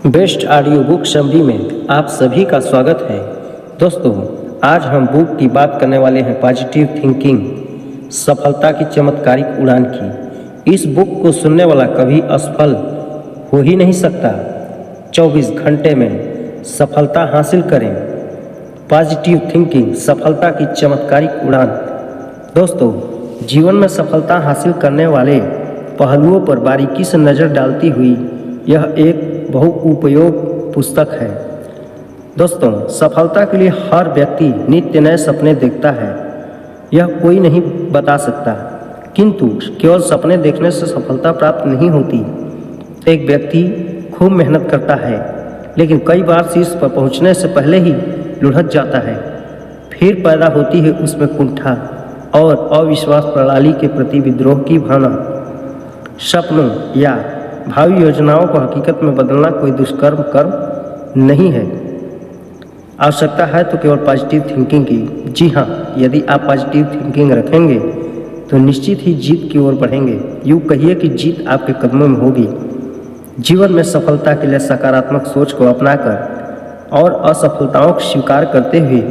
Best audio book summary में आप सभी का स्वागत है। दोस्तों, आज हम बुक की बात करने वाले हैं पॉजिटिव थिंकिंग, सफलता की चमत्कारिक उड़ान की। इस बुक को सुनने वाला कभी असफल हो ही नहीं सकता। 24 घंटे में सफलता हासिल करें। पॉजिटिव थिंकिंग, सफलता की चमत्कारिक उड़ान। दोस्तों, जीवन में सफलता हासिल करने वाले पहलुओं पर बारीकी से नज़र डालती हुई यह एक बहुउपयोग पुस्तक है। दोस्तों, सफलता के लिए हर व्यक्ति नित्य नए सपने देखता है, यह कोई नहीं बता सकता। किंतु केवल सपने देखने से सफलता प्राप्त नहीं होती। एक व्यक्ति खूब मेहनत करता है, लेकिन कई बार शीर्ष पर पहुंचने से पहले ही लुढ़क जाता है। फिर पैदा होती है उसमें कुंठा और अविश्वास, प्रणाली के प्रति विद्रोह की भावना। सपनों या भावी योजनाओं को हकीकत में बदलना कोई दुष्कर्म कर्म नहीं है। आवश्यकता है तो केवल पॉजिटिव थिंकिंग की। जी हाँ, यदि आप पॉजिटिव थिंकिंग रखेंगे तो निश्चित ही जीत की ओर बढ़ेंगे। यूँ कहिए कि जीत आपके कदमों में होगी। जीवन में सफलता के लिए सकारात्मक सोच को अपनाकर और असफलताओं को स्वीकार करते हुए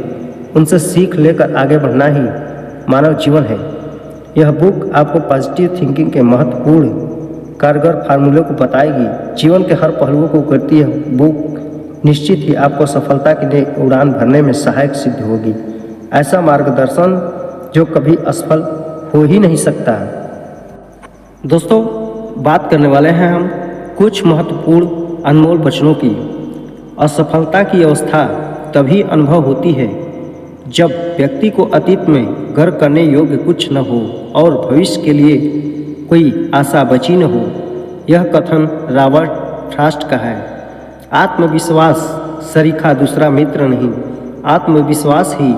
उनसे सीख लेकर आगे बढ़ना ही मानव जीवन है। यह बुक आपको पॉजिटिव थिंकिंग के महत्वपूर्ण कारगर फार्मूले को बताएगी। जीवन के हर पहलुओं को करती है बुक निश्चित ही आपको सफलता की नई उड़ान भरने में सहायक सिद्ध होगी। ऐसा मार्गदर्शन जो कभी असफल हो ही नहीं सकता। दोस्तों, बात करने वाले हैं हम कुछ महत्वपूर्ण अनमोल वचनों की। असफलता की अवस्था तभी अनुभव होती है जब व्यक्ति को अतीत में गर्व करने योग्य कुछ न हो और भविष्य के लिए कोई आशा बची न हो। यह कथन रॉबर्ट फ्रॉस्ट का है। आत्मविश्वास सरीखा दूसरा मित्र नहीं, आत्मविश्वास ही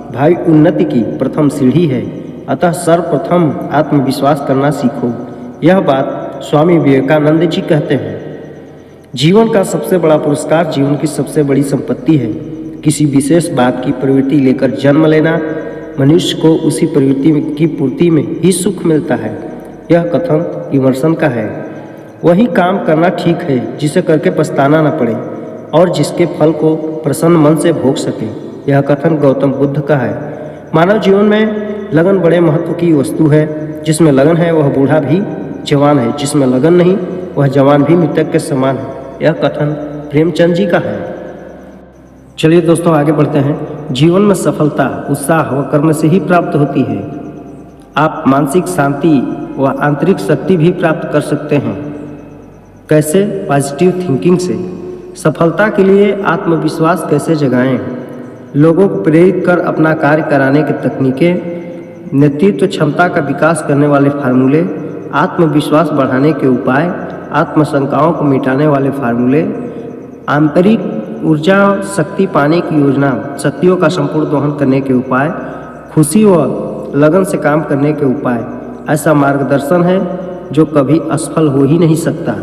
भावी उन्नति की प्रथम सीढ़ी है। अतः सर्वप्रथम आत्मविश्वास करना सीखो। यह बात स्वामी विवेकानंद जी कहते हैं। जीवन का सबसे बड़ा पुरस्कार जीवन की सबसे बड़ी संपत्ति है। किसी विशेष बात की प्रवृत्ति लेकर जन्म लेना, मनुष्य को उसी प्रवृत्ति की पूर्ति में ही सुख मिलता है। यह कथन इमर्सन का है। वही काम करना ठीक है जिसे करके पछताना न पड़े और जिसके फल को प्रसन्न मन से भोग सके। यह कथन गौतम बुद्ध का है। मानव जीवन में लगन बड़े महत्व की वस्तु है। जिसमें लगन है वह बूढ़ा भी जवान है, जिसमें लगन नहीं वह जवान भी मृतक के समान है। यह कथन प्रेमचंद जी का है। चलिए दोस्तों, आगे बढ़ते हैं। जीवन में सफलता उत्साह व कर्म से ही प्राप्त होती है। आप मानसिक शांति व आंतरिक शक्ति भी प्राप्त कर सकते हैं। कैसे? पॉजिटिव थिंकिंग से। सफलता के लिए आत्मविश्वास कैसे जगाएं? लोगों को प्रेरित कर अपना कार्य कराने की तकनीकें, नेतृत्व क्षमता का विकास करने वाले फार्मूले, आत्मविश्वास बढ़ाने के उपाय, आत्मशंकाओं को मिटाने वाले फार्मूले, आंतरिक ऊर्जा शक्ति पाने की योजना, शक्तियों का संपूर्ण दोहन करने के उपाय, खुशी व लगन से काम करने के उपाय। ऐसा मार्गदर्शन है जो कभी असफल हो ही नहीं सकता।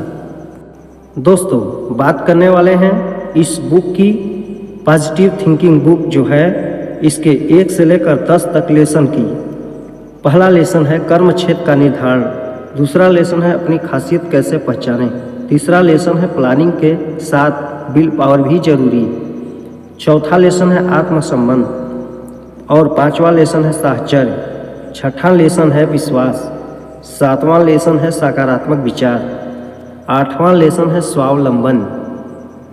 दोस्तों, बात करने वाले हैं इस बुक की। पॉजिटिव थिंकिंग बुक जो है, इसके 1 से लेकर 10 तक लेसन की। पहला लेसन है कर्म क्षेत्र का निर्धारण। दूसरा लेसन है अपनी खासियत कैसे पहचानें। तीसरा लेसन है प्लानिंग के साथ विल पावर भी जरूरी। चौथा लेसन है आत्मसंबंध और 5वां लेसन है साहचर्य। छठा लेसन है विश्वास। 7वां लेसन है सकारात्मक विचार। 8वां लेसन है स्वावलंबन।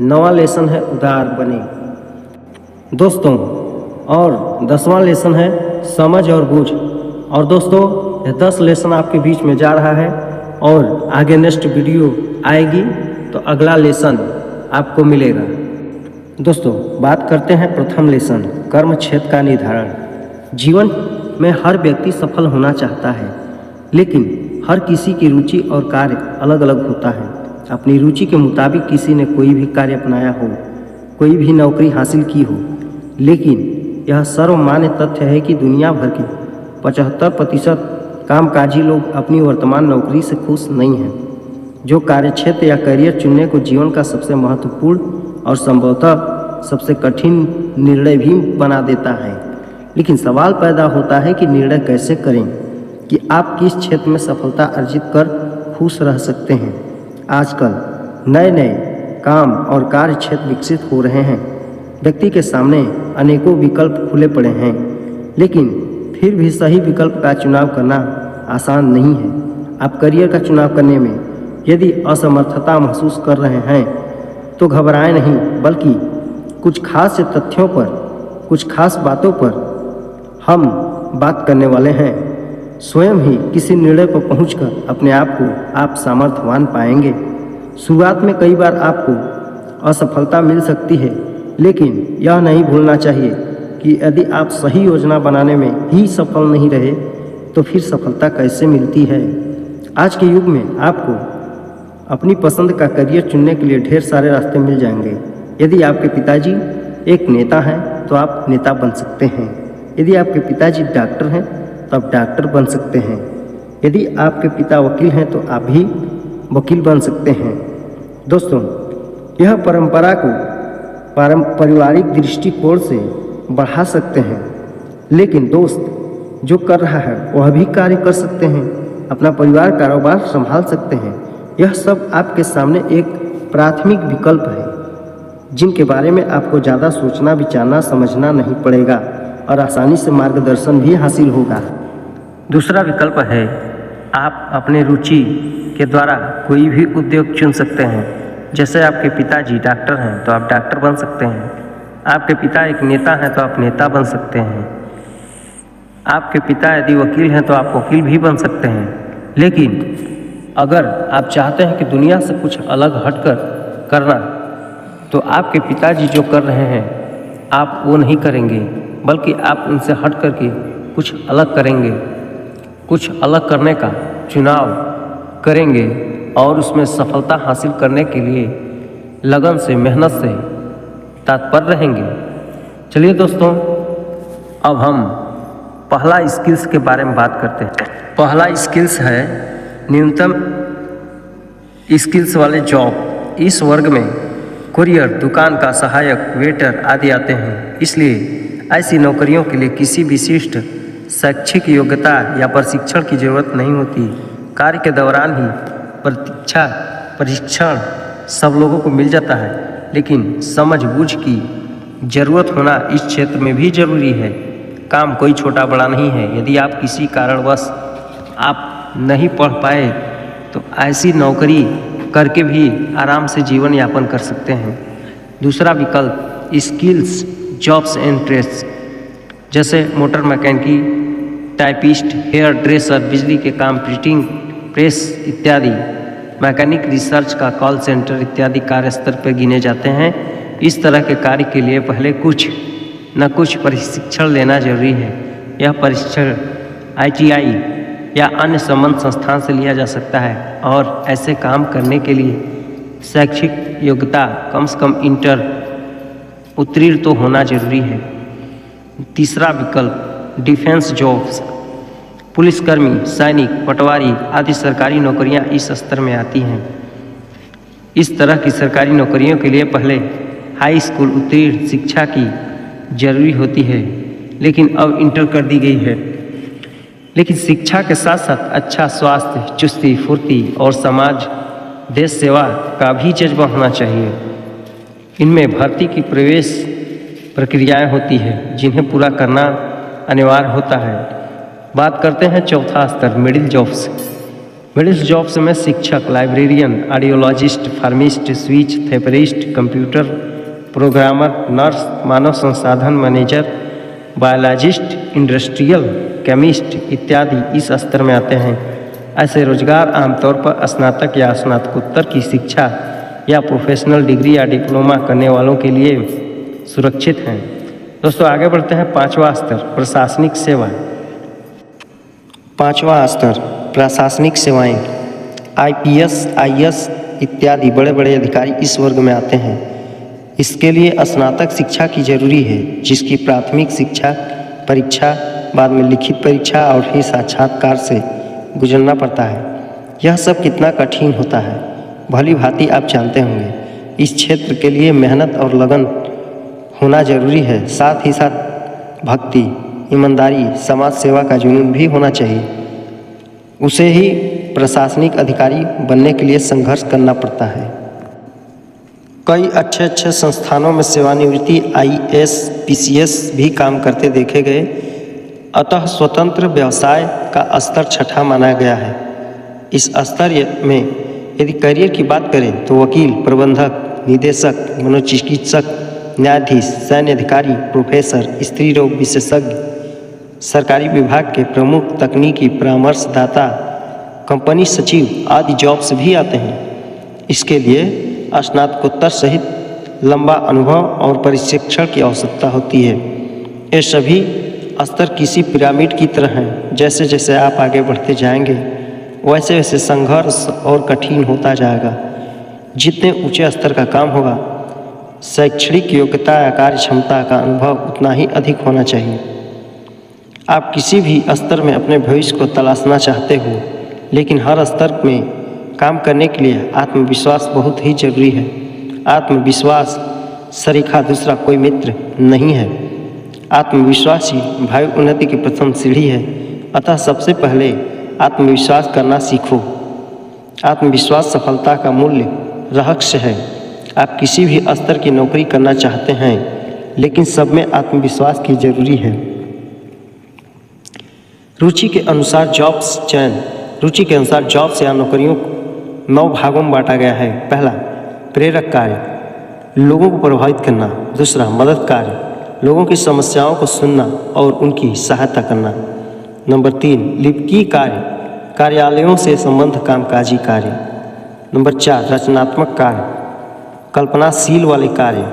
9वां लेसन है उदार बने। दोस्तों, और 10वां लेसन है समझ और बूझ। और दोस्तों, यह 10 लेसन आपके बीच में जा रहा है और आगे नेक्स्ट वीडियो आएगी तो अगला लेसन आपको मिलेगा। दोस्तों, बात करते हैं प्रथम लेसन, कर्म क्षेत्र का निर्धारण। जीवन में हर व्यक्ति सफल होना चाहता है, लेकिन हर किसी की रुचि और कार्य अलग अलग होता है। अपनी रुचि के मुताबिक किसी ने कोई भी कार्य अपनाया हो, कोई भी नौकरी हासिल की हो, लेकिन यह सर्वमान्य तथ्य है कि दुनिया भर के 75% कामकाजी लोग अपनी वर्तमान नौकरी से खुश नहीं हैं, जो कार्यक्षेत्र या करियर चुनने को जीवन का सबसे महत्वपूर्ण और संभवतः सबसे कठिन निर्णय भी बना देता है। लेकिन सवाल पैदा होता है कि निर्णय कैसे करें कि आप किस क्षेत्र में सफलता अर्जित कर खुश रह सकते हैं। आजकल नए नए काम और कार्य क्षेत्र विकसित हो रहे हैं। व्यक्ति के सामने अनेकों विकल्प खुले पड़े हैं, लेकिन फिर भी सही विकल्प का चुनाव करना आसान नहीं है। आप करियर का चुनाव करने में यदि असमर्थता महसूस कर रहे हैं तो घबराएं नहीं, बल्कि कुछ खास तथ्यों पर, कुछ खास बातों पर हम बात करने वाले हैं। स्वयं ही किसी निर्णय पर पहुंचकर अपने आप को आप सामर्थ्यवान पाएंगे। शुरुआत में कई बार आपको असफलता मिल सकती है, लेकिन यह नहीं भूलना चाहिए कि यदि आप सही योजना बनाने में ही सफल नहीं रहे तो फिर सफलता कैसे मिलती है। आज के युग में आपको अपनी पसंद का करियर चुनने के लिए ढेर सारे रास्ते मिल जाएंगे। यदि आपके पिताजी एक नेता हैं तो आप नेता बन सकते हैं। यदि आपके पिताजी डॉक्टर हैं तो आप डॉक्टर बन सकते हैं। यदि आपके पिता वकील हैं तो आप भी वकील बन सकते हैं। दोस्तों, यह परंपरा को पारिवारिक दृष्टिकोण से बढ़ा सकते हैं, लेकिन दोस्त जो कर रहा है वह भी कार्य कर सकते हैं, अपना परिवार कारोबार संभाल सकते हैं। यह सब आपके सामने एक प्राथमिक विकल्प है जिनके बारे में आपको ज़्यादा सोचना विचारना समझना नहीं पड़ेगा और आसानी से मार्गदर्शन भी हासिल होगा। दूसरा विकल्प है, आप अपने रुचि के द्वारा कोई भी उद्योग चुन सकते हैं। जैसे आपके पिताजी डॉक्टर हैं तो आप डॉक्टर बन सकते हैं। आपके पिता एक नेता हैं तो आप नेता बन सकते हैं। आपके पिता यदि वकील हैं तो आप वकील भी बन सकते हैं। लेकिन अगर आप चाहते हैं कि दुनिया से कुछ अलग हटकर करना, तो आपके पिताजी जो कर रहे हैं आप वो नहीं करेंगे, बल्कि आप उनसे हट करके कुछ अलग करेंगे, कुछ अलग करने का चुनाव करेंगे और उसमें सफलता हासिल करने के लिए लगन से, मेहनत से तत्पर रहेंगे। चलिए दोस्तों, अब हम पहला स्किल्स के बारे में बात करते हैं। पहला स्किल्स है न्यूनतम स्किल्स वाले जॉब। इस वर्ग में कुरियर, दुकान का सहायक, वेटर आदि आते हैं। इसलिए ऐसी नौकरियों के लिए किसी विशिष्ट शैक्षिक योग्यता या प्रशिक्षण की जरूरत नहीं होती। कार्य के दौरान ही परीक्षण सब लोगों को मिल जाता है, लेकिन समझ बूझ की जरूरत होना इस क्षेत्र में भी जरूरी है। काम कोई छोटा बड़ा नहीं है। यदि आप किसी कारणवश आप नहीं पढ़ पाए तो ऐसी नौकरी करके भी आराम से जीवन यापन कर सकते हैं। दूसरा विकल्प स्किल्स जॉब्स एंड ट्रेड्स, जैसे मोटर मैकेनिकी, टाइपिस्ट, हेयर ड्रेसर, बिजली के काम, प्रिंटिंग प्रेस इत्यादि। मैकेनिक रिसर्च का कॉल सेंटर इत्यादि कार्य स्तर पर गिने जाते हैं। इस तरह के कार्य के लिए पहले कुछ न कुछ प्रशिक्षण लेना जरूरी है। यह प्रशिक्षण ITI या अन्य संबद्ध संस्थान से लिया जा सकता है और ऐसे काम करने के लिए शैक्षिक योग्यता कम से कम इंटर उत्तीर्ण तो होना जरूरी है। तीसरा विकल्प डिफेंस जॉब्स, पुलिसकर्मी, सैनिक, पटवारी आदि सरकारी नौकरियां इस स्तर में आती हैं। इस तरह की सरकारी नौकरियों के लिए पहले हाई स्कूल उत्तीर्ण शिक्षा की जरूरी होती है, लेकिन अब इंटर कर दी गई है। लेकिन शिक्षा के साथ साथ अच्छा स्वास्थ्य, चुस्ती, फुर्ती और समाज देश सेवा का भी जज्बा होना चाहिए। इनमें भर्ती की प्रवेश प्रक्रियाएं होती है जिन्हें पूरा करना अनिवार्य होता है। बात करते हैं चौथा स्तर मिडिल जॉब्स। मिडिल जॉब्स में शिक्षक, लाइब्रेरियन, ऑडियोलॉजिस्ट, फार्मिस्ट, स्विच थेरेपिस्ट, कंप्यूटर प्रोग्रामर, नर्स, मानव संसाधन मैनेजर, बायोलॉजिस्ट, इंडस्ट्रियल केमिस्ट इत्यादि इस स्तर में आते हैं। ऐसे रोजगार आमतौर पर स्नातक या स्नातकोत्तर की शिक्षा या प्रोफेशनल डिग्री या डिप्लोमा करने वालों के लिए सुरक्षित हैं। दोस्तों, आगे बढ़ते हैं। पांचवा स्तर प्रशासनिक सेवा। पांचवा स्तर प्रशासनिक सेवाएं। IPS, IAS इत्यादि बड़े बड़े अधिकारी इस वर्ग में आते हैं। इसके लिए स्नातक शिक्षा की जरूरी है, जिसकी प्राथमिक शिक्षा परीक्षा, बाद में लिखित परीक्षा और फिर साक्षात्कार से गुजरना पड़ता है। यह सब कितना कठिन होता है भली भांति आप जानते होंगे। इस क्षेत्र के लिए मेहनत और लगन होना जरूरी है। साथ ही साथ भक्ति, ईमानदारी, समाज सेवा का जुनून भी होना चाहिए। उसे ही प्रशासनिक अधिकारी बनने के लिए संघर्ष करना पड़ता है। कई अच्छे संस्थानों में सेवानिवृत्ति IAS PCS भी काम करते देखे गए। अतः स्वतंत्र व्यवसाय का स्तर छठा माना गया है। इस स्तर में यदि करियर की बात करें तो वकील, प्रबंधक, निदेशक, मनोचिकित्सक, न्यायाधीश, सैन्य अधिकारी, प्रोफेसर, स्त्री रोग विशेषज्ञ, सरकारी विभाग के प्रमुख, तकनीकी परामर्शदाता, कंपनी सचिव आदि जॉब्स भी आते हैं। इसके लिए स्नातकोत्तर सहित लंबा अनुभव और प्रशिक्षण की आवश्यकता होती है। ये सभी स्तर किसी पिरामिड की तरह हैं। जैसे जैसे आप आगे बढ़ते जाएंगे वैसे वैसे संघर्ष और कठिन होता जाएगा। जितने ऊंचे स्तर का काम होगा, शैक्षणिक योग्यता या कार्य क्षमता का अनुभव उतना ही अधिक होना चाहिए। आप किसी भी स्तर में अपने भविष्य को तलाशना चाहते हो, लेकिन हर स्तर में काम करने के लिए आत्मविश्वास बहुत ही जरूरी है। आत्मविश्वास सरीखा दूसरा कोई मित्र नहीं है। आत्मविश्वास ही भावी उन्नति की प्रथम सीढ़ी है। अतः सबसे पहले आत्मविश्वास करना सीखो। आत्मविश्वास सफलता का मूल्य रहस्य है। आप किसी भी स्तर की नौकरी करना चाहते हैं, लेकिन सब में आत्मविश्वास की जरूरी है। रुचि के अनुसार जॉब्स चयन। रुचि के अनुसार जॉब्स या नौकरियों को 9 भागों में बांटा गया है। पहला, प्रेरक कार्य, लोगों को प्रभावित करना। दूसरा, मदद कार्य, लोगों की समस्याओं को सुनना और उनकी सहायता करना। नंबर 3, लिपिकी कार्य, कार्यालयों से संबंध कामकाजी कार्य। नंबर 4, रचनात्मक कार्य, कल्पनाशील वाले कार्य।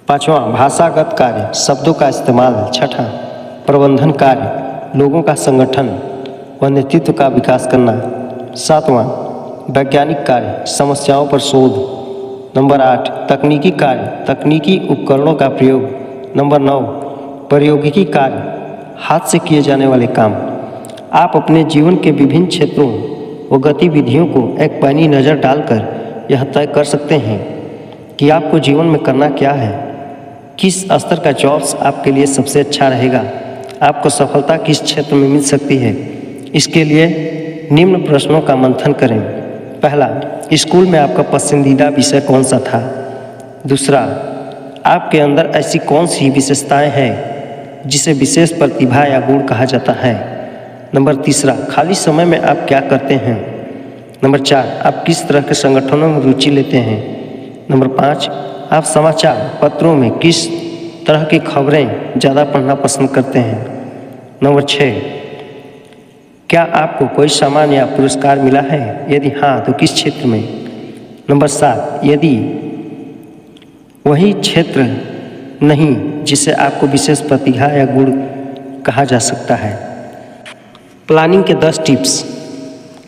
5वां, भाषागत कार्य, शब्दों का इस्तेमाल। 6ठा, प्रबंधन कार्य, लोगों का संगठन व नेतृत्व का विकास करना। 7वां, वैज्ञानिक कार्य, समस्याओं पर शोध। नंबर 8, तकनीकी कार्य, तकनीकी उपकरणों का प्रयोग। नंबर 9, प्रौद्योगिकी कार्य, हाथ से किए जाने वाले काम। आप अपने जीवन के विभिन्न क्षेत्रों व गतिविधियों को एक पैनी नज़र डालकर यह तय कर सकते हैं कि आपको जीवन में करना क्या है। किस स्तर का जॉब्स आपके लिए सबसे अच्छा रहेगा, आपको सफलता किस क्षेत्र में मिल सकती है। इसके लिए निम्न प्रश्नों का मंथन करें। पहला, स्कूल में आपका पसंदीदा विषय कौन सा था। दूसरा, आपके अंदर ऐसी कौन सी विशेषताएं हैं जिसे विशेष प्रतिभा या गुण कहा जाता है। नंबर 3, खाली समय में आप क्या करते हैं। नंबर 4, आप किस तरह के संगठनों में रुचि लेते हैं। नंबर 5, आप समाचार पत्रों में किस तरह की खबरें ज़्यादा पढ़ना पसंद करते हैं। नंबर 6, क्या आपको कोई सम्मान या पुरस्कार मिला है, यदि हाँ तो किस क्षेत्र में। नंबर 7, यदि वही क्षेत्र नहीं जिसे आपको विशेष प्रतिभा या गुण कहा जा सकता है। प्लानिंग के 10 टिप्स।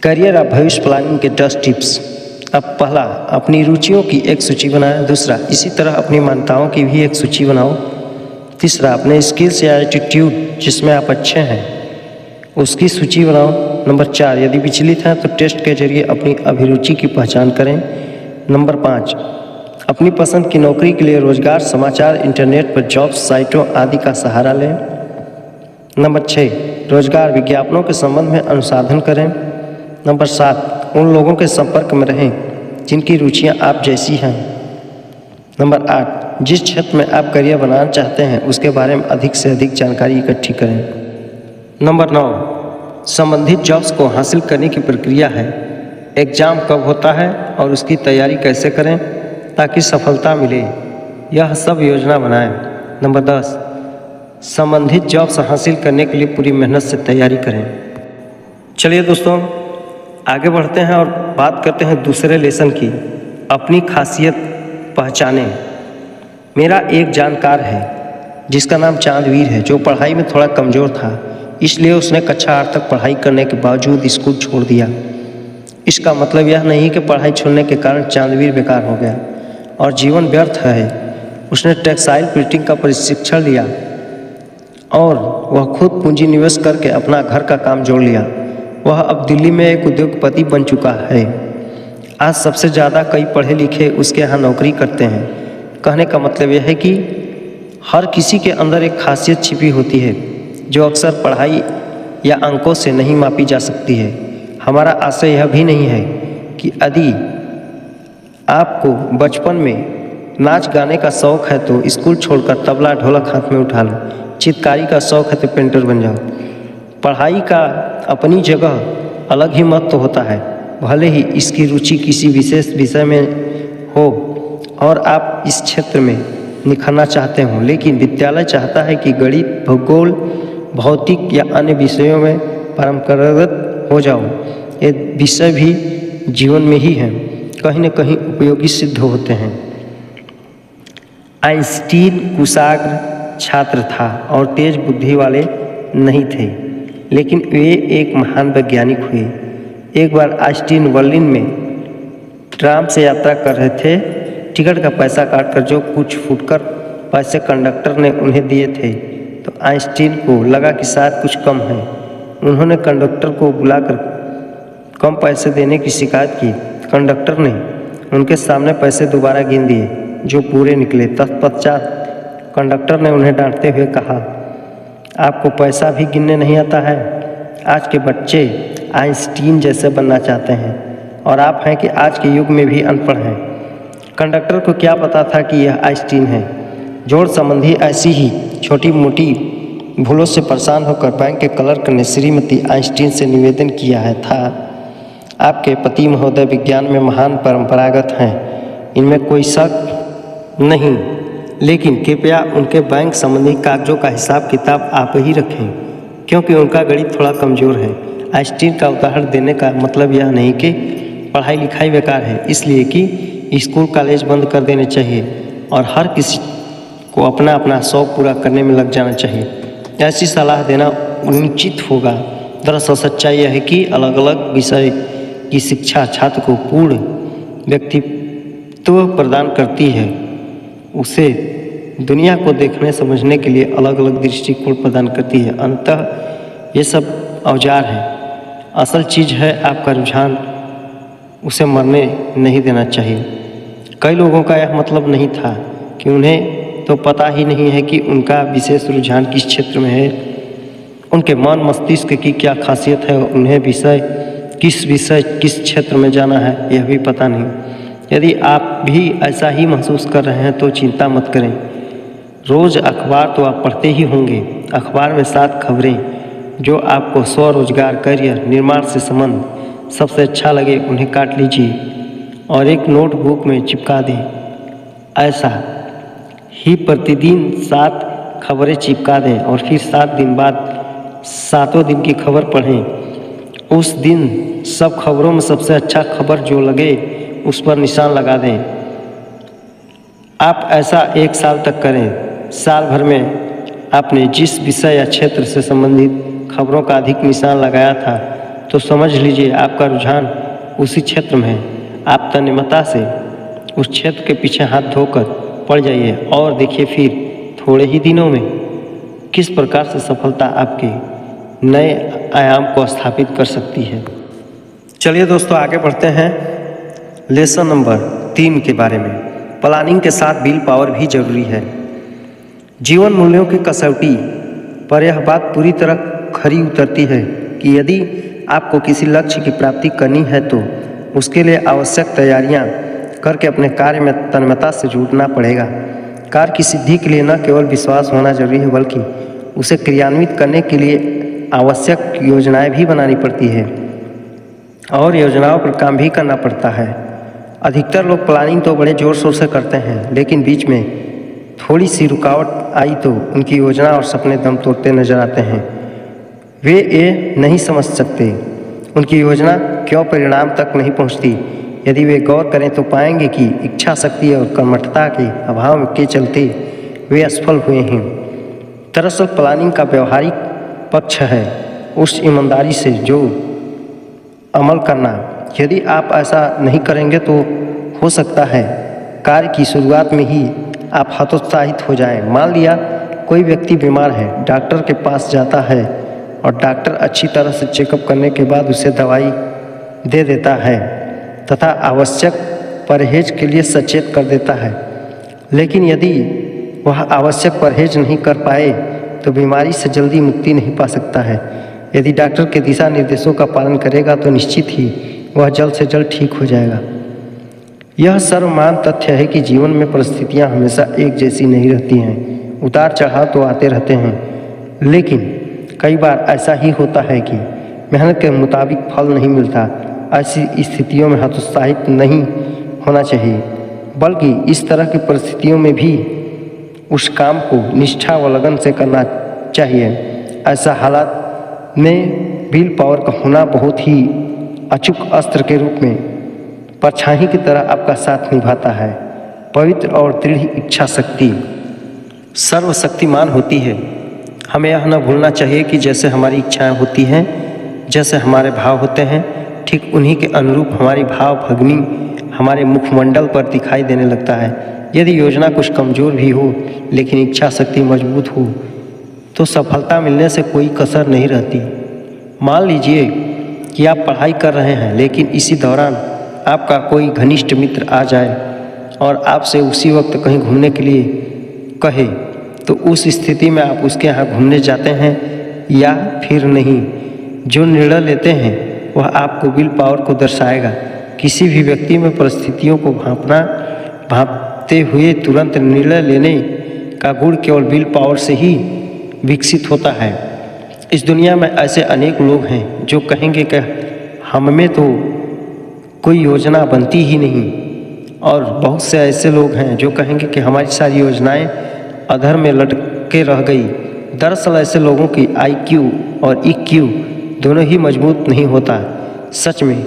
करियर या भविष्य प्लानिंग के 10 टिप्स। अब पहला, अपनी रुचियों की एक सूची बनाएं। दूसरा, इसी तरह अपनी मान्यताओं की भी एक सूची बनाओ। तीसरा, अपने स्किल्स या एटीट्यूड जिसमें आप अच्छे हैं उसकी सूची बनाओ। नंबर 4, यदि विचलित हैं तो टेस्ट के जरिए अपनी अभिरुचि की पहचान करें। नंबर 5, अपनी पसंद की नौकरी के लिए रोजगार समाचार, इंटरनेट पर जॉब साइटों आदि का सहारा लें। नंबर 6, रोजगार विज्ञापनों के संबंध में अनुसंधान करें। नंबर 7, उन लोगों के संपर्क में रहें जिनकी रुचियां आप जैसी हैं। नंबर 8, जिस क्षेत्र में आप करियर बनाना चाहते हैं उसके बारे में अधिक से अधिक जानकारी इकट्ठी करें। नंबर 9, संबंधित जॉब्स को हासिल करने की प्रक्रिया है। एग्ज़ाम कब होता है और उसकी तैयारी कैसे करें ताकि सफलता मिले, यह सब योजना बनाएं। नंबर 10, संबंधित जॉब्स हासिल करने के लिए पूरी मेहनत से तैयारी करें। चलिए दोस्तों, आगे बढ़ते हैं और बात करते हैं दूसरे लेसन की, अपनी खासियत पहचानें। मेरा एक जानकार है जिसका नाम चांदवीर है, जो पढ़ाई में थोड़ा कमज़ोर था, इसलिए उसने कक्षा 8 तक पढ़ाई करने के बावजूद स्कूल छोड़ दिया। इसका मतलब यह नहीं कि पढ़ाई छोड़ने के कारण चांदवीर बेकार हो गया और जीवन व्यर्थ है। उसने टेक्सटाइल प्रिंटिंग का प्रशिक्षण लिया और वह खुद पूंजी निवेश करके अपना घर का काम जोड़ लिया। वह अब दिल्ली में एक उद्योगपति बन चुका है। आज सबसे ज़्यादा कई पढ़े लिखे उसके यहाँ नौकरी करते हैं। कहने का मतलब यह है कि हर किसी के अंदर एक खासियत छिपी होती है जो अक्सर पढ़ाई या अंकों से नहीं मापी जा सकती है। हमारा आशय यह भी नहीं है कि यदि आपको बचपन में नाच गाने का शौक़ है तो स्कूल छोड़कर तबला ढोलक हाथ में उठा लो। चित्रकारी का शौक़ है तो पेंटर बन जाओ। पढ़ाई का अपनी जगह अलग ही महत्व होता है, भले ही इसकी रुचि किसी विशेष विषय में हो और आप इस क्षेत्र में निखरना चाहते हो, लेकिन विद्यालय चाहता है कि गणित, भूगोल, भौतिक या अन्य विषयों में परंपरागत हो जाओ। ये विषय भी जीवन में ही हैं, कहीं न कहीं उपयोगी सिद्ध होते हैं। आइंस्टीन कुशाग्र छात्र था और तेज बुद्धि वाले नहीं थे, लेकिन वे एक महान वैज्ञानिक हुए। एक बार आइंस्टीन बर्लिन में ट्राम से यात्रा कर रहे थे। टिकट का पैसा काटकर जो कुछ फुटकर पैसे कंडक्टर ने उन्हें दिए थे तो आइंस्टीन को लगा कि शायद कुछ कम है। उन्होंने कंडक्टर को बुलाकर कम पैसे देने की शिकायत की। कंडक्टर ने उनके सामने पैसे दोबारा गिन दिए जो पूरे निकले। तत्पश्चात कंडक्टर ने उन्हें डांटते हुए कहा, आपको पैसा भी गिनने नहीं आता है। आज के बच्चे आइंस्टीन जैसे बनना चाहते हैं और आप हैं कि आज के युग में भी अनपढ़ हैं। कंडक्टर को क्या पता था कि यह आइंस्टीन है। जोड़ संबंधी ऐसी ही छोटी मोटी भूलों से परेशान होकर बैंक के क्लर्क ने श्रीमती आइंस्टीन से निवेदन किया है था, आपके पति महोदय विज्ञान में महान परंपरागत हैं, इनमें कोई शक नहीं, लेकिन कृपया उनके बैंक संबंधी कागजों का हिसाब किताब आप ही रखें, क्योंकि उनका गणित थोड़ा कमज़ोर है। आइंस्टीन का उदाहरण देने का मतलब यह नहीं कि पढ़ाई लिखाई बेकार है, इसलिए कि स्कूल कॉलेज बंद कर देने चाहिए और हर किसी को अपना अपना शौक़ पूरा करने में लग जाना चाहिए। ऐसी सलाह देना अनुचित होगा। दरअसल सच्चाई यह है कि अलग अलग विषय की शिक्षा छात्र को पूर्ण व्यक्तित्व प्रदान करती है, उसे दुनिया को देखने समझने के लिए अलग अलग दृष्टिकोण प्रदान करती है। अंततः ये सब औजार है, असल चीज़ है आपका रुझान, उसे मरने नहीं देना चाहिए। कई लोगों का यह मतलब नहीं था कि उन्हें तो पता ही नहीं है कि उनका विशेष रुझान किस क्षेत्र में है, उनके मन मस्तिष्क की क्या खासियत है, उन्हें किस क्षेत्र में जाना है यह भी पता नहीं। यदि आप भी ऐसा ही महसूस कर रहे हैं तो चिंता मत करें। रोज़ अखबार तो आप पढ़ते ही होंगे। अखबार में 7 खबरें जो आपको स्वरोजगार, करियर, निर्माण से संबंध सबसे अच्छा लगे उन्हें काट लीजिए और एक नोटबुक में चिपका दें। ऐसा ही प्रतिदिन 7 खबरें चिपका दें और फिर 7 दिन बाद 7वें दिन की खबर पढ़ें। उस दिन सब खबरों में सबसे अच्छा खबर जो लगे उस पर निशान लगा दें। आप ऐसा 1 साल तक करें। साल भर में आपने जिस विषय या क्षेत्र से संबंधित खबरों का अधिक निशान लगाया था तो समझ लीजिए आपका रुझान उसी क्षेत्र में है। आप तन्मयता से उस क्षेत्र के पीछे हाथ धोकर पड़ जाइए और देखिए फिर थोड़े ही दिनों में किस प्रकार से सफलता आपके नए आयाम को स्थापित कर सकती है। चलिए दोस्तों आगे बढ़ते हैं लेसन नंबर 3 के बारे में। प्लानिंग के साथ विल पावर भी जरूरी है। जीवन मूल्यों की कसौटी पर यह बात पूरी तरह खरी उतरती है कि यदि आपको किसी लक्ष्य की प्राप्ति करनी है तो उसके लिए आवश्यक तैयारियां करके अपने कार्य में तन्मयता से जुटना पड़ेगा। कार्य की सिद्धि के लिए न केवल विश्वास होना जरूरी है बल्कि उसे क्रियान्वित करने के लिए आवश्यक योजनाएं भी बनानी पड़ती है और योजनाओं पर काम भी करना पड़ता है। अधिकतर लोग प्लानिंग तो बड़े ज़ोर शोर से करते हैं, लेकिन बीच में थोड़ी सी रुकावट आई तो उनकी योजना और सपने दम तोड़ते नजर आते हैं। वे ये नहीं समझ सकते उनकी योजना क्यों परिणाम तक नहीं पहुंचती। यदि वे गौर करें तो पाएंगे कि इच्छा शक्ति और कर्मठता के अभाव के चलते वे असफल हुए हैं। दरअसल प्लानिंग का व्यवहारिक पक्ष है उस ईमानदारी से जो अमल करना। यदि आप ऐसा नहीं करेंगे तो हो सकता है कार्य की शुरुआत में ही आप हतोत्साहित हो जाएं। मान लिया कोई व्यक्ति बीमार है, डॉक्टर के पास जाता है और डॉक्टर अच्छी तरह से चेकअप करने के बाद उसे दवाई दे देता है तथा आवश्यक परहेज के लिए सचेत कर देता है। लेकिन यदि वह आवश्यक परहेज नहीं कर पाए तो बीमारी से जल्दी मुक्ति नहीं पा सकता है। यदि डॉक्टर के दिशा निर्देशों का पालन करेगा तो निश्चित ही वह जल्द से जल्द ठीक हो जाएगा। यह सर्वमान्य तथ्य है कि जीवन में परिस्थितियां हमेशा एक जैसी नहीं रहती हैं। उतार चढ़ाव तो आते रहते हैं, लेकिन कई बार ऐसा ही होता है कि मेहनत के मुताबिक फल नहीं मिलता। ऐसी स्थितियों में हतोत्साहित नहीं होना चाहिए, बल्कि इस तरह की परिस्थितियों में भी उस काम को निष्ठा व लगन से करना चाहिए। ऐसा हालात में विल पावर का होना बहुत ही अचूक अस्त्र के रूप में परछाई की तरह आपका साथ निभाता है। पवित्र और दृढ़ इच्छा शक्ति सर्वशक्तिमान होती है। हमें यह न भूलना चाहिए कि जैसे हमारी इच्छाएं होती हैं, जैसे हमारे भाव होते हैं, ठीक उन्हीं के अनुरूप हमारी भाव भगनी हमारे मुखमंडल पर दिखाई देने लगता है। यदि योजना कुछ कमज़ोर भी हो लेकिन इच्छा शक्ति मजबूत हो तो सफलता मिलने से कोई कसर नहीं रहती। मान लीजिए कि आप पढ़ाई कर रहे हैं, लेकिन इसी दौरान आपका कोई घनिष्ठ मित्र आ जाए और आपसे उसी वक्त कहीं घूमने के लिए कहे, तो उस स्थिति में आप उसके यहाँ घूमने जाते हैं या फिर नहीं। जो निर्णय लेते हैं वह आपको विल पावर को दर्शाएगा। किसी भी व्यक्ति में परिस्थितियों को भांपते हुए तुरंत निर्णय लेने का गुण केवल विल पावर से ही विकसित होता है। इस दुनिया में ऐसे अनेक लोग हैं जो कहेंगे कि हमें तो कोई योजना बनती ही नहीं, और बहुत से ऐसे लोग हैं जो कहेंगे कि हमारी सारी योजनाएं अधर में लटके रह गई। दरअसल ऐसे लोगों की IQ और EQ दोनों ही मजबूत नहीं होता। सच में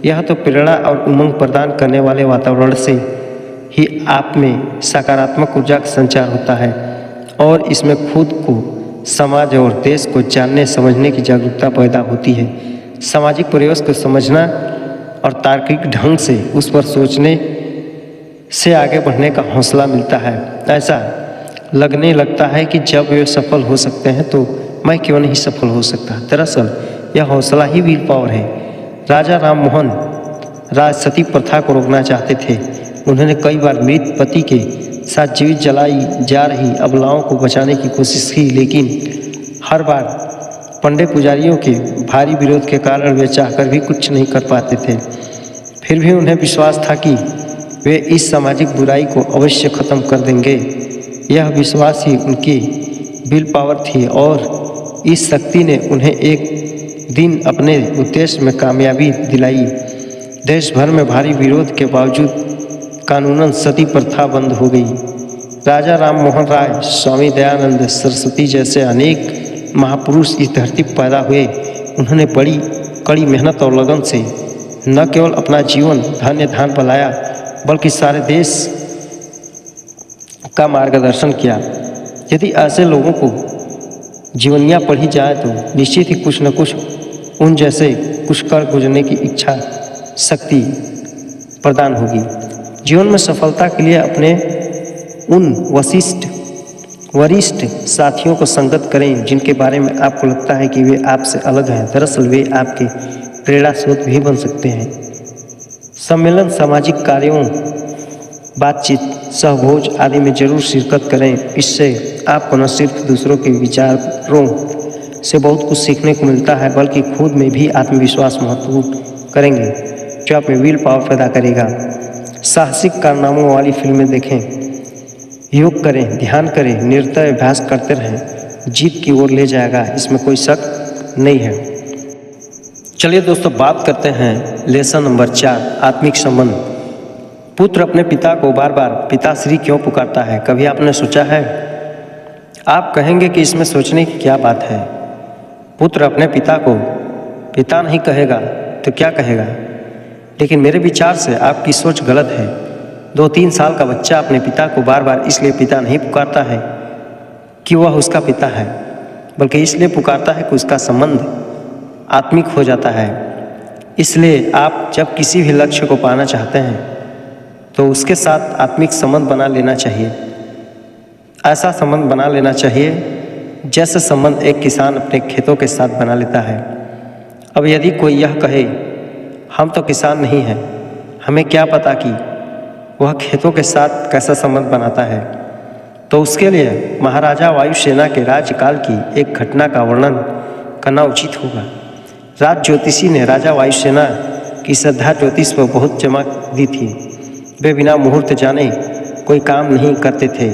यह तो प्रेरणा और उमंग प्रदान करने वाले वातावरण से ही आप में सकारात्मक ऊर्जा का संचार होता है, और इसमें खुद को, समाज और देश को जानने समझने की जागरूकता पैदा होती है। सामाजिक परिवेश को समझना और तार्किक ढंग से उस पर सोचने से आगे बढ़ने का हौसला मिलता है। ऐसा लगने लगता है कि जब वे सफल हो सकते हैं तो मैं क्यों नहीं सफल हो सकता। दरअसल यह हौसला ही विल पावर है। राजा राम मोहन राय सती प्रथा को रोकना चाहते थे। उन्होंने कई बार मृत पति के साथ जीवित जलाई जा रही अबलाओं को बचाने की कोशिश की, लेकिन हर बार पंडित पुजारियों के भारी विरोध के कारण वे चाहकर भी कुछ नहीं कर पाते थे। फिर भी उन्हें विश्वास था कि वे इस सामाजिक बुराई को अवश्य खत्म कर देंगे। यह विश्वास ही उनकी विल पावर थी, और इस शक्ति ने उन्हें एक दिन अपने उद्देश्य में कामयाबी दिलाई। देश भर में भारी विरोध के बावजूद कानूनन सती प्रथा बंद हो गई। राजा राम मोहन राय, स्वामी दयानंद सरस्वती जैसे अनेक महापुरुष इस धरती पर पैदा हुए। उन्होंने बड़ी कड़ी मेहनत और लगन से न केवल अपना जीवन धन्य धान बनाया, बल्कि सारे देश का मार्गदर्शन किया। यदि ऐसे लोगों को जीवनियाँ पढ़ी जाए तो निश्चित ही कुछ न कुछ उन जैसे कुछ कर गुजरने की इच्छा शक्ति प्रदान होगी। जीवन में सफलता के लिए अपने उन वरिष्ठ साथियों को संगत करें जिनके बारे में आपको लगता है कि वे आपसे अलग हैं। दरअसल वे आपके प्रेरणा स्रोत भी बन सकते हैं। सम्मेलन, सामाजिक कार्यों, बातचीत, सहभोज आदि में जरूर शिरकत करें। इससे आपको न सिर्फ दूसरों के विचारों से बहुत कुछ सीखने को मिलता है, बल्कि खुद में भी आत्मविश्वास महत्वपूर्ण करेंगे, जो आप में विल पावर पैदा करेगा। साहसिक कारनामों वाली फिल्में देखें, योग करें, ध्यान करें, निरंतर अभ्यास करते रहें। जीत की ओर ले जाएगा, इसमें कोई शक नहीं है। चलिए दोस्तों, बात करते हैं लेसन नंबर 4, आत्मिक संबंध। पुत्र अपने पिता को बार बार पिताश्री क्यों पुकारता है? कभी आपने सोचा है? आप कहेंगे कि इसमें सोचने की क्या बात है। पुत्र अपने पिता को पिता नहीं कहेगा तो क्या कहेगा? लेकिन मेरे विचार से आपकी सोच गलत है। 2-3 साल का बच्चा अपने पिता को बार बार इसलिए पिता नहीं पुकारता है कि वह उसका पिता है, बल्कि इसलिए पुकारता है कि उसका संबंध आत्मिक हो जाता है। इसलिए आप जब किसी भी लक्ष्य को पाना चाहते हैं तो उसके साथ आत्मिक संबंध बना लेना चाहिए। ऐसा संबंध बना लेना चाहिए जैसे संबंध एक किसान अपने खेतों के साथ बना लेता है। अब यदि कोई यह कहे हम तो किसान नहीं हैं, हमें क्या पता कि वह खेतों के साथ कैसा संबंध बनाता है, तो उसके लिए महाराजा वायुसेना के राज्यकाल की एक घटना का वर्णन करना उचित होगा। राज ज्योतिषी ने राजा वायुसेना की श्रद्धा ज्योतिष पर बहुत चमक दी थी। वे बिना मुहूर्त जाने कोई काम नहीं करते थे।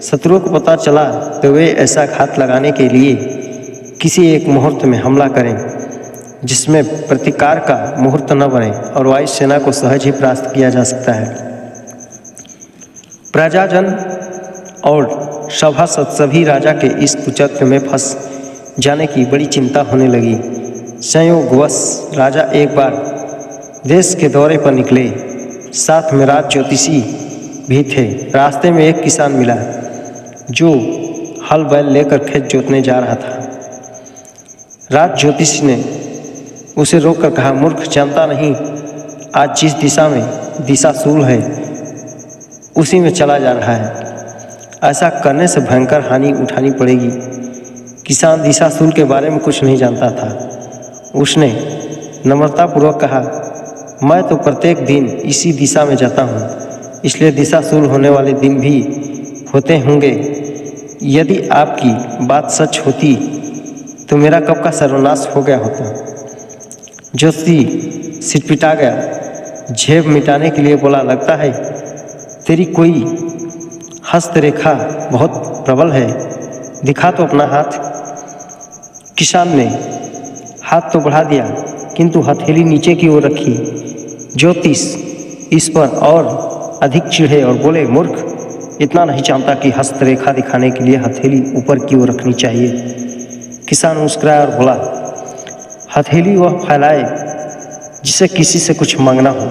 शत्रुओं को पता चला तो वे ऐसा घात लगाने के लिए किसी एक मुहूर्त में हमला करें जिसमें प्रतिकार का मुहूर्त न बने और वायुसेना को सहज ही परास्त किया जा सकता है। प्रजाजन और सभासद सभी राजा के इस कुचक्र में फंस जाने की बड़ी चिंता होने लगी। संयोगवश राजा एक बार देश के दौरे पर निकले, साथ में राज ज्योतिषी भी थे। रास्ते में एक किसान मिला जो हल बैल लेकर खेत जोतने जा रहा था। राज ज्योतिषी ने उसे रोककर कहा, मूर्ख, जानता नहीं आज जिस दिशा में दिशाशूल है उसी में चला जा रहा है। ऐसा करने से भयंकर हानि उठानी पड़ेगी। किसान दिशाशूल के बारे में कुछ नहीं जानता था। उसने नम्रतापूर्वक कहा, मैं तो प्रत्येक दिन इसी दिशा में जाता हूँ, इसलिए दिशाशूल होने वाले दिन भी होते होंगे। यदि आपकी बात सच होती तो मेरा कब का सर्वनाश हो गया होता। ज्योतिषी सिटपिटा गया। झेप मिटाने के लिए बोला, लगता है तेरी कोई हस्तरेखा बहुत प्रबल है, दिखा तो अपना हाथ। किसान ने हाथ तो बढ़ा दिया किंतु हथेली नीचे की ओर रखी। ज्योतिष इस पर और अधिक चिढ़े और बोले, मूर्ख, इतना नहीं जानता कि हस्तरेखा दिखाने के लिए हथेली ऊपर की ओर रखनी चाहिए। किसान मुस्कुराया और बोला, हथेली वह फैलाए जिसे किसी से कुछ मांगना हो।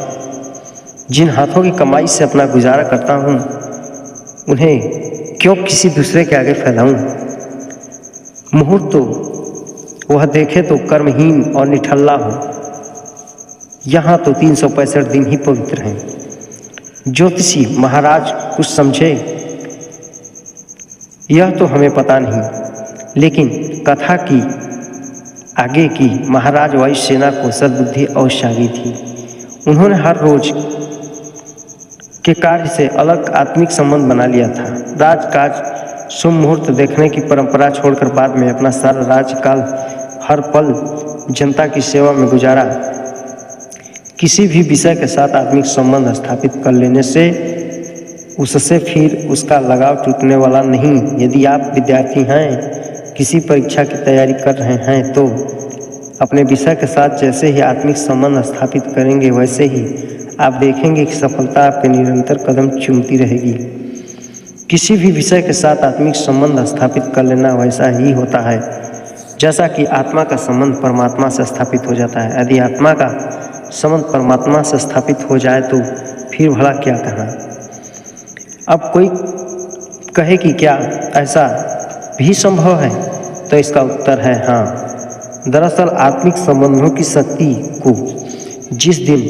जिन हाथों की कमाई से अपना गुजारा करता हूँ उन्हें क्यों किसी दूसरे के आगे फैलाऊं। मुहूर्त तो वह देखे तो कर्महीन और निठल्ला हो। यहाँ तो 365 दिन ही पवित्र हैं। ज्योतिषी महाराज कुछ समझे, यह तो हमें पता नहीं, लेकिन कथा की आगे की महाराज वायुसेना को सद्बुद्धि अवश्य आ गई थी। उन्होंने हर रोज के कार्य से अलग आत्मिक संबंध बना लिया था। राजकाज शुभ मुहूर्त देखने की परंपरा छोड़कर बाद में अपना सारा राजकाल हर पल जनता की सेवा में गुजारा। किसी भी विषय के साथ आत्मिक संबंध स्थापित कर लेने से उससे फिर उसका लगाव टूटने वाला नहीं। यदि आप विद्यार्थी हैं, किसी परीक्षा की तैयारी कर रहे हैं, तो अपने विषय के साथ जैसे ही आत्मिक संबंध स्थापित करेंगे वैसे ही आप देखेंगे कि सफलता आपके निरंतर कदम चूमती रहेगी। किसी भी विषय के साथ आत्मिक संबंध स्थापित कर लेना वैसा ही होता है जैसा कि आत्मा का संबंध परमात्मा से स्थापित हो जाता है। यदि आत्मा का संबंध परमात्मा से स्थापित हो जाए तो फिर भला क्या कहना। अब कोई कहे कि क्या ऐसा भी संभव है, तो इसका उत्तर है हाँ। दरअसल आत्मिक संबंधों की शक्ति को जिस दिन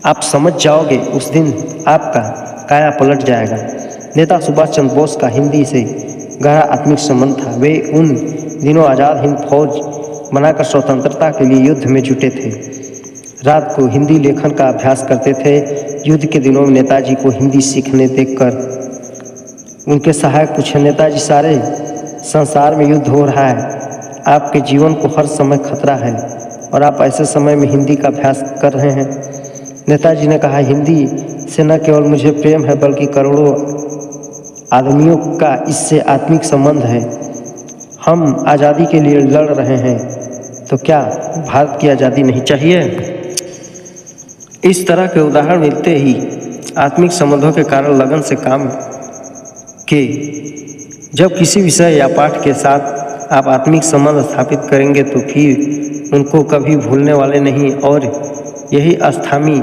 आप समझ जाओगे उस दिन आपका काया पलट जाएगा। नेता सुभाष चंद्र बोस का हिंदी से गहरा आत्मिक संबंध था। वे उन दिनों आज़ाद हिंद फौज बनाकर स्वतंत्रता के लिए युद्ध में जुटे थे। रात को हिंदी लेखन का अभ्यास करते थे। युद्ध के दिनों में नेताजी को हिंदी सीखने देखकर उनके सहायक पूछे, नेताजी, सारे संसार में युद्ध हो रहा है, आपके जीवन को हर समय खतरा है और आप ऐसे समय में हिंदी का अभ्यास कर रहे हैं। नेताजी ने कहा, हिंदी से न केवल मुझे प्रेम है बल्कि करोड़ों आदमियों का इससे आत्मिक संबंध है। हम आज़ादी के लिए लड़ रहे हैं, तो क्या भारत की आज़ादी नहीं चाहिए। इस तरह के उदाहरण मिलते ही आत्मिक संबंधों के कारण लगन से काम के जब किसी विषय या पाठ के साथ आप आत्मिक संबंध स्थापित करेंगे तो फिर उनको कभी भूलने वाले नहीं। और यही अस्थामी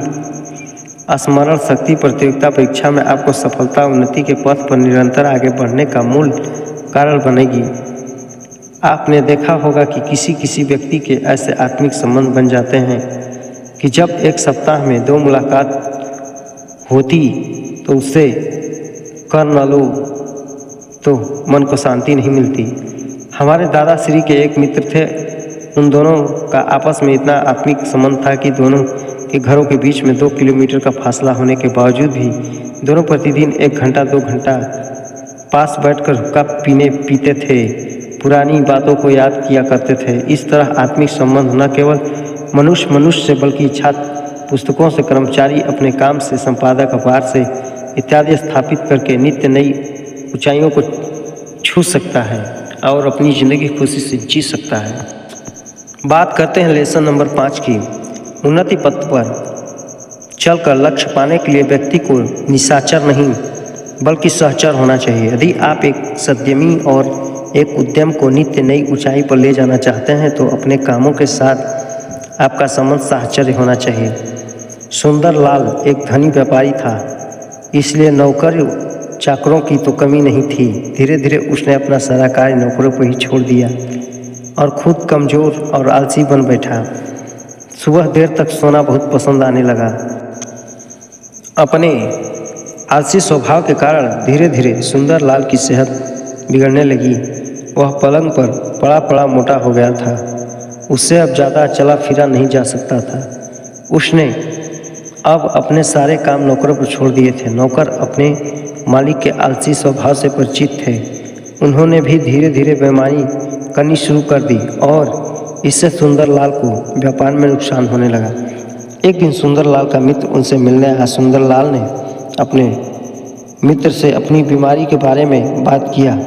स्मरण शक्ति प्रतियोगिता परीक्षा में आपको सफलता उन्नति के पथ पर निरंतर आगे बढ़ने का मूल कारण बनेगी। आपने देखा होगा कि किसी किसी व्यक्ति के ऐसे आत्मिक संबंध बन जाते हैं कि जब एक सप्ताह में 2 मुलाकात होती तो उससे कर न लो तो मन को शांति नहीं मिलती। हमारे दादाश्री के एक मित्र थे। उन दोनों का आपस में इतना आत्मिक संबंध था कि दोनों के घरों के बीच में 2 किलोमीटर का फासला होने के बावजूद भी दोनों प्रतिदिन 1 घंटा 2 घंटा पास बैठकर हुक्का पीते थे, पुरानी बातों को याद किया करते थे। इस तरह आत्मिक संबंध न केवल मनुष्य से बल्कि पुस्तकों से कर्मचारी अपने काम से, संपादक अपार से इत्यादि स्थापित करके नित्य नई ऊंचाइयों को छू सकता है और अपनी ज़िंदगी खुशी से जी सकता है। बात करते हैं लेसन नंबर 5 की। उन्नति पथ पर चलकर लक्ष्य पाने के लिए व्यक्ति को निशाचर नहीं बल्कि सहचर होना चाहिए। यदि आप एक सद्यमी और एक उद्यम को नित्य नई ऊंचाई पर ले जाना चाहते हैं तो अपने कामों के साथ आपका संबंध साहचर्य होना चाहिए। सुंदरलाल एक धनी व्यापारी था, इसलिए नौकर चाकरों की तो कमी नहीं थी। धीरे धीरे उसने अपना सारा कार्य नौकरों पर ही छोड़ दिया और खुद कमज़ोर और आलसी बन बैठा। सुबह देर तक सोना बहुत पसंद आने लगा। अपने आलसी स्वभाव के कारण धीरे धीरे सुंदरलाल की सेहत बिगड़ने लगी। वह पलंग पर पड़ा पड़ा मोटा हो गया था। उससे अब ज़्यादा चला फिरा नहीं जा सकता था। उसने अब अपने सारे काम नौकरों पर छोड़ दिए थे। नौकर अपने मालिक के आलसी स्वभाव से परिचित थे। उन्होंने भी धीरे धीरे बेईमानी करनी शुरू कर दी और इससे सुंदरलाल को व्यापार में नुकसान होने लगा। एक दिन सुंदरलाल का मित्र उनसे मिलने आया। सुंदरलाल ने अपने मित्र से अपनी बीमारी के बारे में बात किया।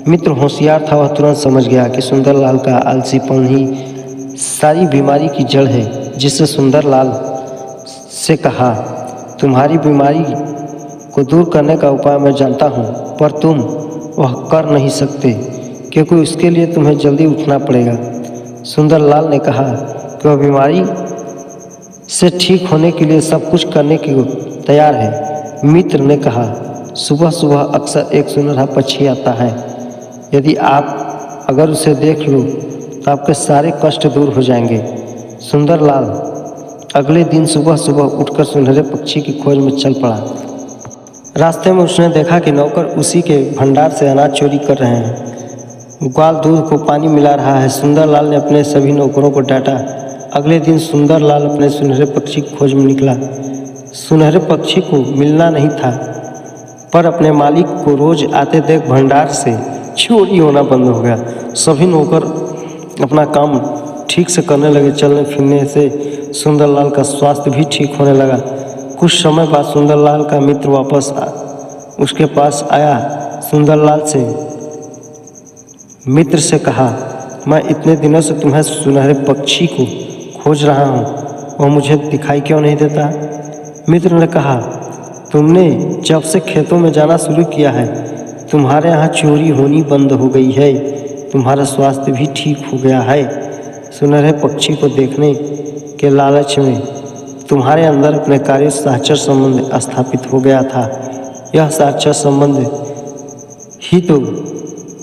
मित्र होशियार था, वह तुरंत समझ गया कि सुंदरलाल का आलसीपन ही सारी बीमारी की जड़ है। जिससे सुंदरलाल से कहा, तुम्हारी बीमारी को दूर करने का उपाय मैं जानता हूँ, पर तुम वह कर नहीं सकते क्योंकि उसके लिए तुम्हें जल्दी उठना पड़ेगा। सुंदरलाल ने कहा कि वह बीमारी से ठीक होने के लिए सब कुछ करने के तैयार है। मित्र ने कहा, सुबह सुबह अक्सर एक सुनहरा पक्षी आता है। यदि आप अगर उसे देख लो तो आपके सारे कष्ट दूर हो जाएंगे। सुंदरलाल अगले दिन सुबह सुबह उठकर सुनहरे पक्षी की खोज में चल पड़ा। रास्ते में उसने देखा कि नौकर उसी के भंडार से अनाज चोरी कर रहे हैं। ग्वाल दूध को पानी मिला रहा है। सुंदरलाल ने अपने सभी नौकरों को डांटा। अगले दिन सुंदरलाल अपने सुनहरे पक्षी की खोज में निकला। सुनहरे पक्षी को मिलना नहीं था, पर अपने मालिक को रोज आते देख भंडार से चोरी होना बंद हो गया। सभी नौकर अपना काम ठीक से करने लगे। चलने फिरने से सुंदरलाल का स्वास्थ्य भी ठीक होने लगा। कुछ समय बाद सुंदरलाल का मित्र वापस उसके पास आया। सुंदरलाल से मित्र से कहा, मैं इतने दिनों से तुम्हें सुनहरे पक्षी को खोज रहा हूँ, वह मुझे दिखाई क्यों नहीं देता? मित्र ने कहा, तुमने जब से खेतों में जाना शुरू किया है तुम्हारे यहाँ चोरी होनी बंद हो गई है, तुम्हारा स्वास्थ्य भी ठीक हो गया है। सुनहरे पक्षी को देखने के लालच में तुम्हारे अंदर अपने कार्य साहचर्य संबंध स्थापित हो गया था। यह साहचर्य संबंध ही तो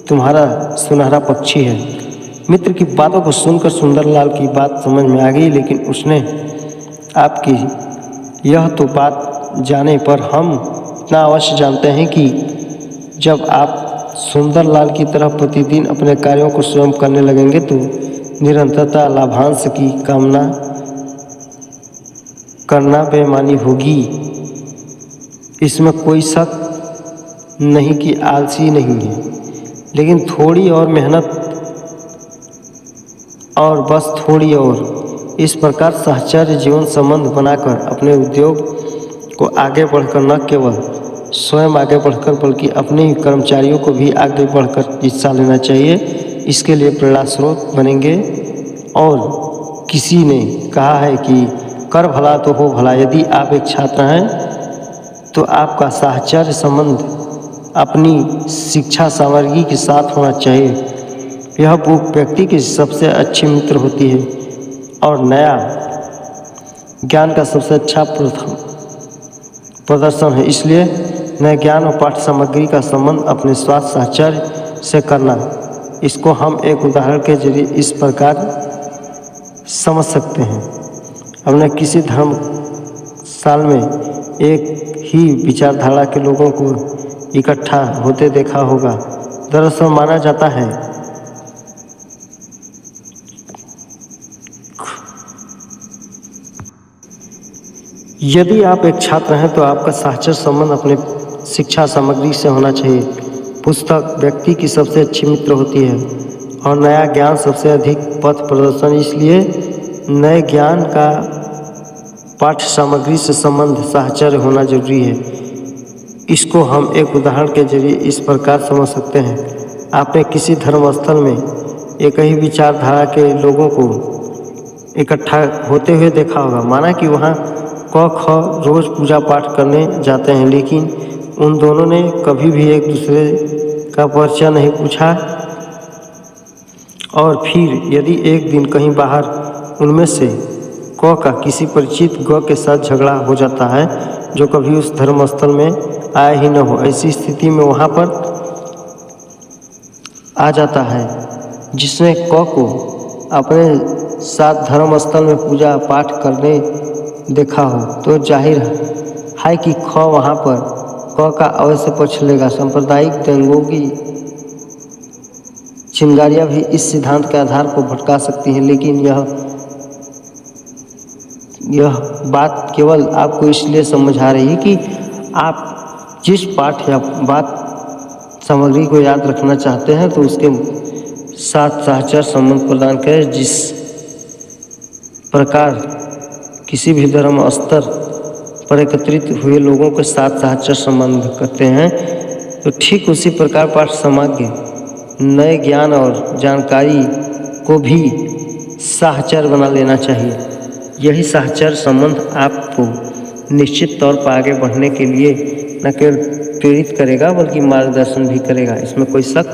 तुम्हारा सुनहरा पक्षी है। मित्र की बातों को सुनकर सुंदरलाल की बात समझ में आ गई, लेकिन उसने आपकी यह तो बात जाने पर हम इतना अवश्य जानते हैं कि जब आप सुंदरलाल की तरह प्रतिदिन अपने कार्यों को स्वयं करने लगेंगे तो निरंतरता लाभांश की कामना करना बेईमानी होगी। इसमें कोई शक नहीं कि आलसी नहीं है, लेकिन थोड़ी और मेहनत और बस थोड़ी और इस प्रकार साहचर्य जीवन संबंध बनाकर अपने उद्योग को आगे बढ़कर न केवल स्वयं आगे बढ़कर बल्कि अपने ही कर्मचारियों को भी आगे बढ़कर हिस्सा लेना चाहिए। इसके लिए प्रेरणा स्रोत बनेंगे। और किसी ने कहा है कि कर भला तो हो भला। यदि आप एक छात्र हैं तो आपका साहचर्य संबंध अपनी शिक्षा सामग्री के साथ होना चाहिए। यह बुक व्यक्ति की सबसे अच्छी मित्र होती है और नया ज्ञान का सबसे अच्छा प्रदर्शन है। इसलिए नए ज्ञान और पाठ्य सामग्री का संबंध अपने स्वास्थ्य साहचर्य से करना, इसको हम एक उदाहरण के जरिए इस प्रकार समझ सकते हैं। हमने किसी धर्म साल में एक ही विचारधारा के लोगों को इकट्ठा होते देखा होगा। दरअसल माना जाता है यदि आप एक छात्र हैं तो आपका साहचर्य संबंध अपने शिक्षा सामग्री से होना चाहिए। पुस्तक व्यक्ति की सबसे अच्छी मित्र होती है और नया ज्ञान सबसे अधिक पथ प्रदर्शन। इसलिए नए ज्ञान का पाठ्य सामग्री से संबंध साहचर्य होना जरूरी है। इसको हम एक उदाहरण के जरिए इस प्रकार समझ सकते हैं। आपने किसी धर्म स्थल में एक ही विचारधारा के लोगों को इकट्ठा होते हुए देखा होगा। माना कि वहाँ क ख रोज पूजा पाठ करने जाते हैं, लेकिन उन दोनों ने कभी भी एक दूसरे का परिचय नहीं पूछा। और फिर यदि एक दिन कहीं बाहर उनमें से क का किसी परिचित ग के साथ झगड़ा हो जाता है जो कभी उस धर्म स्थल में आया ही न हो, ऐसी स्थिति में वहाँ पर आ जाता है जिसने क को अपने साथ धर्म स्थल में पूजा पाठ करने देखा हो, तो जाहिर है कि ख वहाँ पर क का अवश्य पक्ष लेगा। सांप्रदायिक दंगों की चिंगारियाँ भी इस सिद्धांत के आधार को भटका सकती हैं, लेकिन यह बात केवल आपको इसलिए समझा रही है कि आप जिस पाठ या बात सामग्री को याद रखना चाहते हैं तो उसके साथ साहचर्य संबंध प्रदान करें। जिस प्रकार किसी भी धर्म स्तर पर एकत्रित हुए लोगों के साथ साहचर्य संबंध करते हैं, तो ठीक उसी प्रकार पाठ सामग्री नए ज्ञान और जानकारी को भी साहचर्य बना लेना चाहिए। यही साहचर्य संबंध आपको निश्चित तौर पर आगे बढ़ने के लिए न केवल प्रेरित करेगा बल्कि मार्गदर्शन भी करेगा, इसमें कोई शक